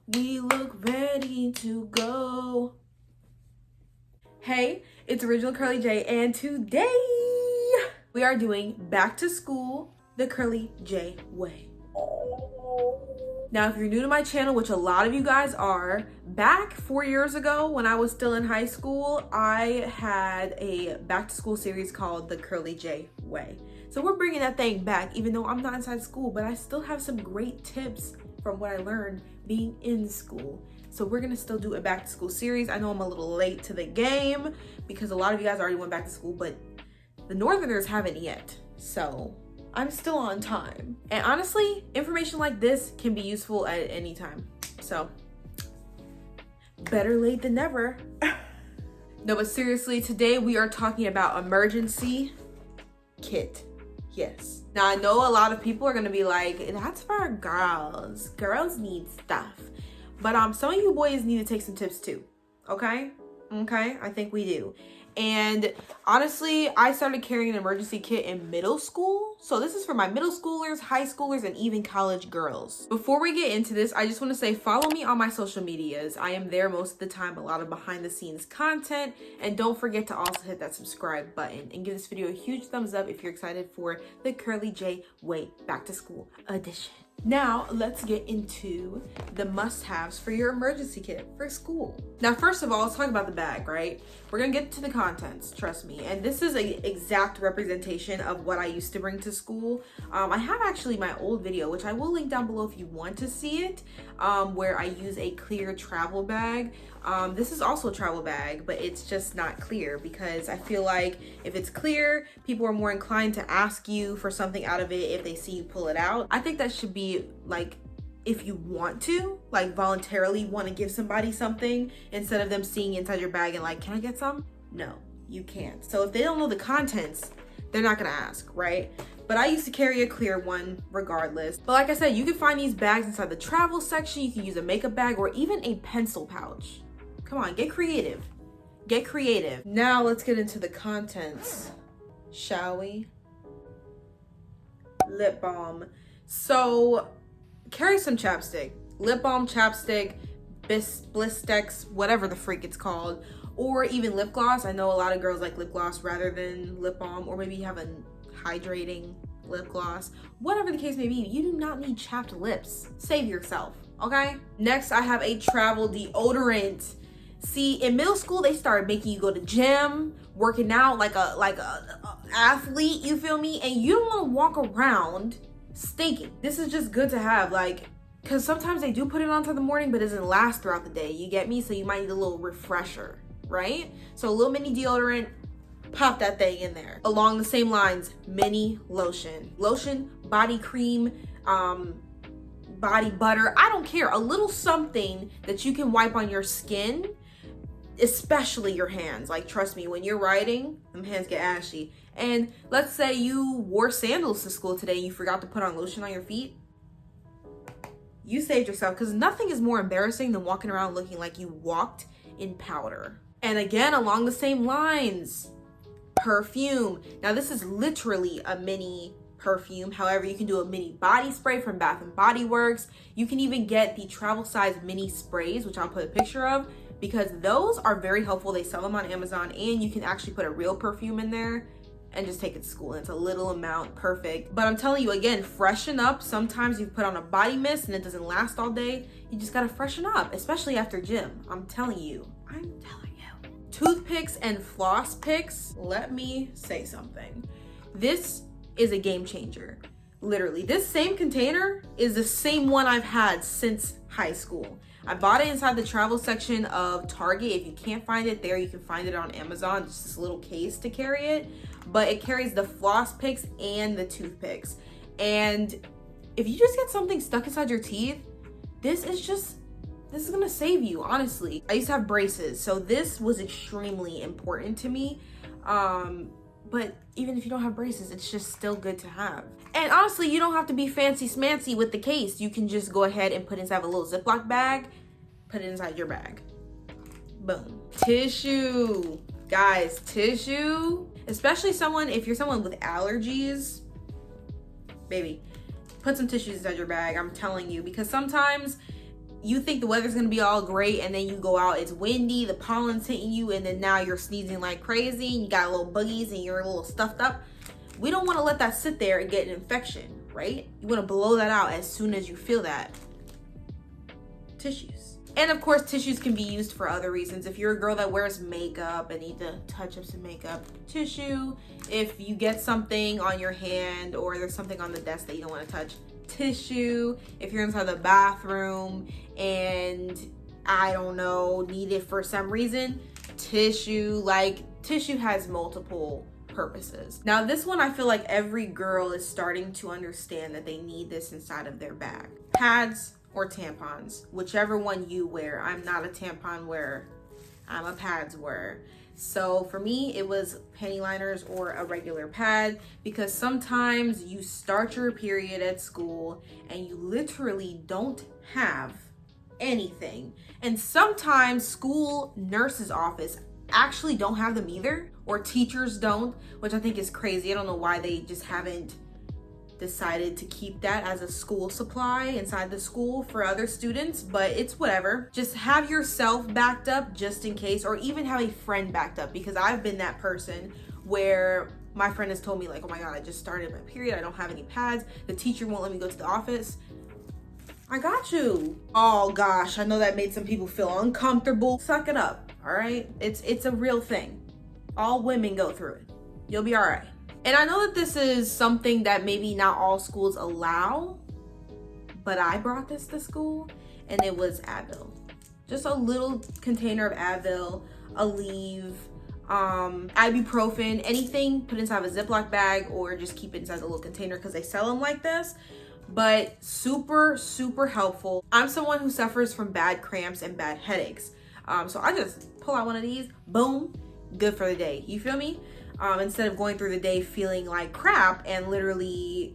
We look ready to go. Hey, it's Original Curly J, and today we are doing back to school the Curly J way. Now, if you're new to my channel, which a lot of you guys are, back 4 years ago when I was still in high school, I had a back to school series called the Curly J way. So we're bringing that thing back, even though I'm not inside school, but I still have some great tips from what I learned being in school. So we're gonna still do a back to school series. I know I'm a little late to the game because a lot of you guys already went back to school, but the Northerners haven't yet. So I'm still on time. And honestly, information like this can be useful at any time. So better late than never. No, but seriously, today we are talking about emergency kit. Yes. Now I know a lot of people are gonna be like, that's for girls. Girls need stuff. But some of you boys need to take some tips too. Okay? Okay, I think we do. And honestly, I started carrying an emergency kit in middle school. So this is for my middle schoolers, high schoolers, and even college girls. Before we get into this, I just want to say follow me on my social medias. I am there most of the time, a lot of behind the scenes content. And don't forget to also hit that subscribe button and give this video a huge thumbs up if you're excited for the Curly J Way Back to School edition. Now, let's get into the must-haves for your emergency kit for school. Now, first of all, let's talk about the bag, right? We're gonna get to the contents, trust me. And this is an exact representation of what I used to bring to school. I have actually my old video, which I will link down below if you want to see it, where I use a clear travel bag. This is also a travel bag, but it's just not clear because I feel like if it's clear, people are more inclined to ask you for something out of it if they see you pull it out. I think that should be like, if you want to, like voluntarily want to give somebody something instead of them seeing inside your bag and like, can I get some? No, you can't. So if they don't know the contents, they're not gonna ask, right? But I used to carry a clear one regardless. But like I said, you can find these bags inside the travel section. You can use a makeup bag or even a pencil pouch. Come on, get creative. Get creative. Now let's get into the contents, shall we? Lip balm. So carry some chapstick. Lip balm, chapstick, Blistex, whatever the freak it's called. Or even lip gloss. I know a lot of girls like lip gloss rather than lip balm. Or maybe you have a hydrating lip gloss. Whatever the case may be, you do not need chapped lips. Save yourself, okay? Next, I have a travel deodorant. See, in middle school, they started making you go to gym, working out like a athlete, you feel me? And you don't want to walk around stinking. This is just good to have, like, because sometimes they do put it on to the morning, but it doesn't last throughout the day, you get me? So you might need a little refresher, right? So a little mini deodorant, pop that thing in there. Along the same lines, mini lotion. Lotion, body cream, body butter, I don't care. A little something that you can wipe on your skin, especially your hands. Like, trust me, when you're riding, them hands get ashy. And let's say you wore sandals to school today and you forgot to put on lotion on your feet. You saved yourself, because nothing is more embarrassing than walking around looking like you walked in powder. And again, along the same lines, perfume. Now this is literally a mini perfume. However, you can do a mini body spray from Bath and Body Works. You can even get the travel size mini sprays, which I'll put a picture of, because those are very helpful. They sell them on Amazon, and you can actually put a real perfume in there and just take it to school. And it's a little amount, perfect. But I'm telling you again, freshen up. Sometimes you put on a body mist and it doesn't last all day. You just gotta freshen up, especially after gym. I'm telling you. Toothpicks and floss picks. Let me say something. This is a game changer. Literally, this same container is the same one I've had since high school. I bought it inside the travel section of Target. If you can't find it there, you can find it on Amazon, just this little case to carry it. But it carries the floss picks and the toothpicks. And if you just get something stuck inside your teeth, this is gonna save you, honestly. I used to have braces, so this was extremely important to me. But even if you don't have braces, it's just still good to have. And honestly, you don't have to be fancy smancy with the case. You can just go ahead and put it inside a little Ziploc bag, put it inside your bag. Boom. Tissue. Guys, tissue. Especially if you're someone with allergies, baby, put some tissues inside your bag, I'm telling you. Because sometimes you think the weather's gonna be all great, and then you go out, it's windy, the pollen's hitting you, and then now you're sneezing like crazy, and you got little boogies, and you're a little stuffed up. We don't want to let that sit there and get an infection, right? You want to blow that out as soon as you feel that. Tissues. And of course, tissues can be used for other reasons. If you're a girl that wears makeup and need to touch up some makeup, tissue. If you get something on your hand or there's something on the desk that you don't want to touch, tissue. If you're inside the bathroom and I don't know, need it for some reason, tissue. Like, tissue has multiple purposes. Now this one, I feel like every girl is starting to understand that they need this inside of their bag. Pads or tampons, whichever one you wear. I'm not a tampon wearer, I'm a pads wearer. So for me, it was panty liners or a regular pad, because sometimes you start your period at school and you literally don't have anything. And sometimes school nurse's office actually don't have them either, or teachers don't, which I think is crazy. I don't know why they just haven't decided to keep that as a school supply inside the school for other students, but it's whatever. Just have yourself backed up just in case, or even have a friend backed up, because I've been that person where my friend has told me like, oh my God, I just started my period, I don't have any pads, the teacher won't let me go to the office. I got you. Oh gosh, I know that made some people feel uncomfortable. Suck it up, all right? It's a real thing. All women go through it. You'll be all right. And I know that this is something that maybe not all schools allow, but I brought this to school, and it was Advil. Just a little container of Advil, Aleve, ibuprofen, anything, put inside of a Ziploc bag or just keep it inside the little container because they sell them like this. But super, super helpful. I'm someone who suffers from bad cramps and bad headaches. So I just pull out one of these, boom, good for the day. You feel me? Instead of going through the day feeling like crap and literally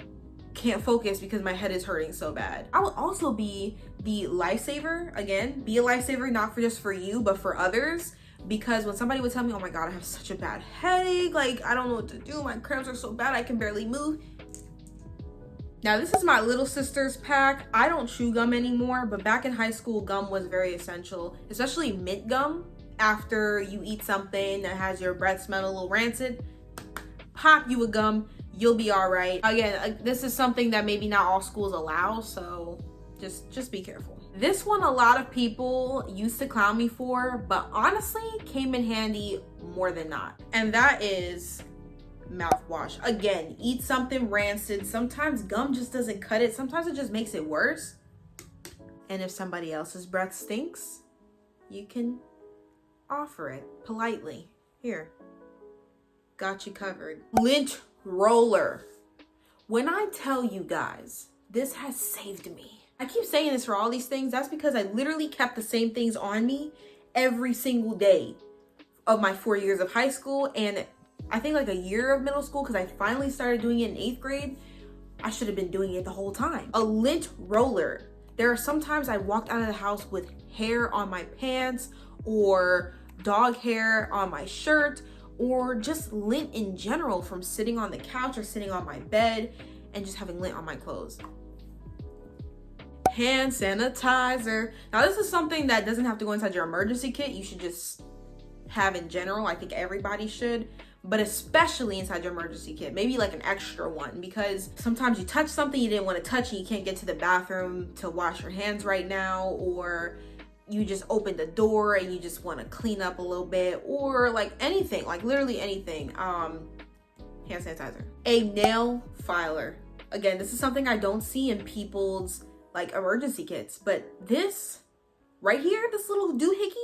can't focus because my head is hurting so bad. I will also be the lifesaver. Again, be a lifesaver, not for just for you, but for others. Because when somebody would tell me, oh my God, I have such a bad headache, like I don't know what to do, my cramps are so bad, I can barely move. Now this is my little sister's pack. I don't chew gum anymore, but back in high school, gum was very essential, especially mint gum. After you eat something that has your breath smell a little rancid, pop you a gum, you'll be all right. Again, this is something that maybe not all schools allow, so just be careful. This one, a lot of people used to clown me for, but honestly came in handy more than not. And that is mouthwash. Again, eat something rancid. Sometimes gum just doesn't cut it. Sometimes it just makes it worse. And if somebody else's breath stinks, you can offer it politely. Here, got you covered. Lint roller. When I tell you guys, this has saved me. I keep saying this for all these things. That's because I literally kept the same things on me every single day of my 4 years of high school, and I think like a year of middle school, because I finally started doing it in 8th grade. I should have been doing it the whole time. A lint roller. There are sometimes I walked out of the house with hair on my pants, or dog hair on my shirt, or just lint in general from sitting on the couch or sitting on my bed and just having lint on my clothes. Hand sanitizer. Now this is something that doesn't have to go inside your emergency kit. You should just have in general. I think everybody should, but especially inside your emergency kit, maybe like an extra one, because sometimes you touch something you didn't want to touch and you can't get to the bathroom to wash your hands right now, or you just opened the door and you just want to clean up a little bit, or like anything, like literally anything. Hand sanitizer. A nail filer. Again, this is something I don't see in people's like emergency kits, but this right here, this little doohickey,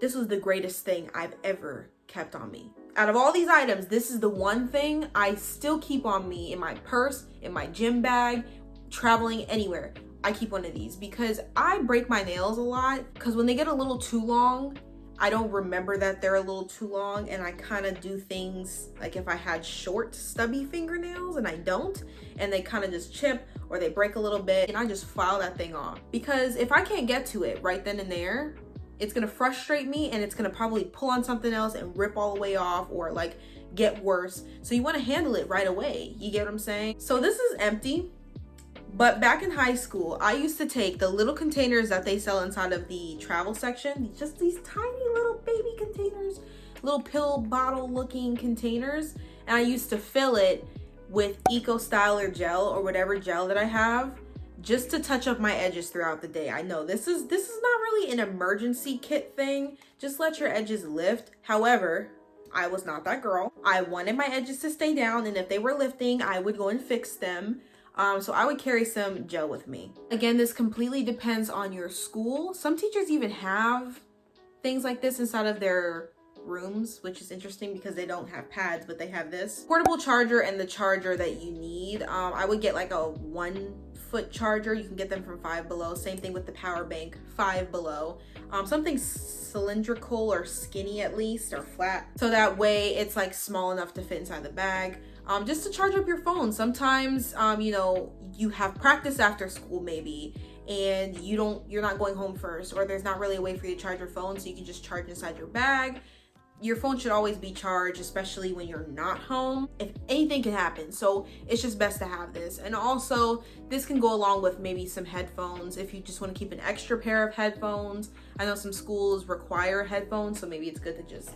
this was the greatest thing I've ever kept on me. Out of all these items, this is the one thing I still keep on me, in my purse, in my gym bag, traveling anywhere. I keep one of these because I break my nails a lot, because when they get a little too long, I don't remember that they're a little too long, and I kind of do things like if I had short stubby fingernails and I don't, and they kind of just chip or they break a little bit, and I just file that thing off. Because if I can't get to it right then and there, it's gonna frustrate me, and it's gonna probably pull on something else and rip all the way off, or like get worse. So you want to handle it right away. You get what I'm saying? So this is empty. But back in high school, I used to take the little containers that they sell inside of the travel section, just these tiny little baby containers, little pill bottle looking containers, and I used to fill it with Eco Styler gel or whatever gel that I have, just to touch up my edges throughout the day. I know this is not really an emergency kit thing. Just let your edges lift. However, I was not that girl. I wanted my edges to stay down, and if they were lifting, I would go and fix them. So I would carry some gel with me. Again, this completely depends on your school. Some teachers even have things like this inside of their rooms, which is interesting because they don't have pads, but they have this portable charger and the charger that you need. I would get like a 1-foot charger. You can get them from Five Below. Same thing with the power bank, Five Below. Something cylindrical or skinny at least, or flat, so that way it's like small enough to fit inside the bag. Just to charge up your phone. Sometimes you know, you have practice after school maybe, and you're not going home first, or there's not really a way for you to charge your phone, so you can just charge inside your bag. Your phone should always be charged, especially when you're not home. If anything can happen, so it's just best to have this. And also, this can go along with maybe some headphones if you just want to keep an extra pair of headphones. I know some schools require headphones, so maybe it's good to just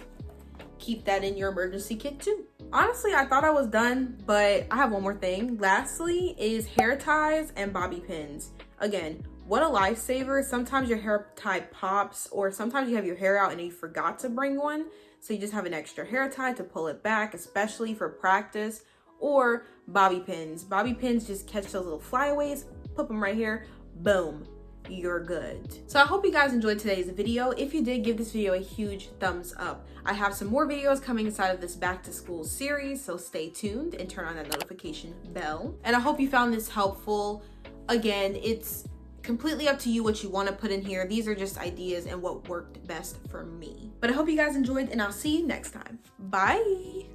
keep that in your emergency kit too. Honestly, I thought I was done, but I have one more thing. Lastly is hair ties and bobby pins. Again, what a lifesaver. Sometimes your hair tie pops, or sometimes you have your hair out and you forgot to bring one. So you just have an extra hair tie to pull it back, especially for practice. Or bobby pins. Bobby pins, just catch those little flyaways, put them right here, boom, you're good. So I hope you guys enjoyed today's video. If you did, give this video a huge thumbs up. I have some more videos coming inside of this back to school series, so stay tuned and turn on that notification bell. And I hope you found this helpful. Again, it's completely up to you what you want to put in here. These are just ideas and what worked best for me. But I hope you guys enjoyed, and I'll see you next time. Bye.